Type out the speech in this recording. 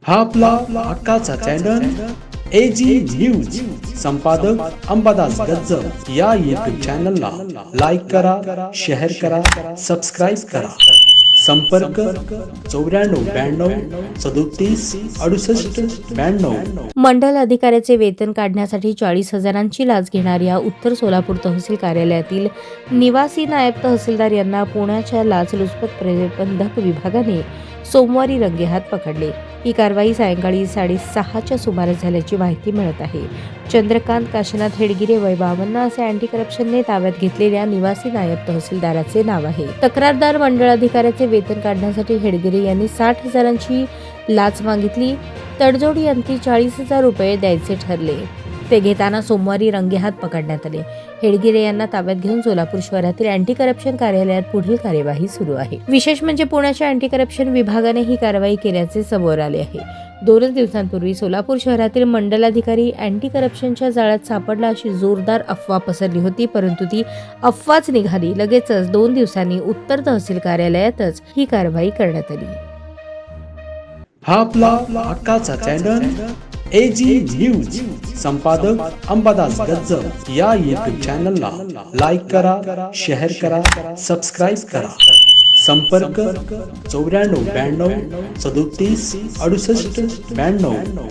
हा आपला हक्काचा चॅनल AG न्यूज. संपादक अंबादास गज्जर. या यूट्यूब चॅनलला लाईक करा, शेअर करा, सबस्क्राईब करा. संपर्क 9492373892. मंडल अधिकाऱ्याचे वेतन काढण्यासाठी 40,000ची लाच घेणाऱ्या उत्तर सोलापूर तहसील कार्यालयातील निवासी नायब तहसीलदार यांना पुण्याच्या लाचलुचपत प्रतिबंधक विभागाने सोमवारी रंगेहात पकडले. ही कारवाई सायंकाळी 6:30च्या सुमारास झाल्याची माहिती मिळत आहे. चंद्रकांत काशीनाथ हेडगिरे वय 52 असे अँटी करप्शनने ताब्यात घेतलेल्या निवासी नायब तहसीलदाराचे नाव आहे. तक्रारदार मंडळ अधिकाऱ्याचे वेतन काढण्यासाठी हेडगिरे यांनी 60,000ची लाच मागितली. तडजोडी अंती 40,000 रुपये द्यायचे ठरले. ते घेताना सोमवारी रंगेहात पकडण्यात आले. हेडगिरे यांना ताब्यात घेऊन सोलापूर शहरातील अँटी करप्शन कार्यालयात पुढील कार्यवाही सुरू आहे. विशेष म्हणजे पुण्याच्या अँटी करप्शन विभागाने ही कारवाई केल्याचे समोर आले आहे. 2 दिवसांपूर्वी सोलापूर शहरातील मंडलाधिकारी अँटी करप्शनच्या जाळ्यात सापडला अशी जोरदार अफवा पसरली होती, परंतु ती अफवाच निघाली. लगेचच 2 दिवसांनी उत्तर तहसील कार्यालयातच ही कारवाई करण्यात आली. हा आपला हक्काचा चॅनल AG न्यूज. संपादक अंबादास गज्जर. या यूट्यूब चॅनलला लाईक करा, शेअर करा, सबस्क्राईब करा. संपर्क 9492373892.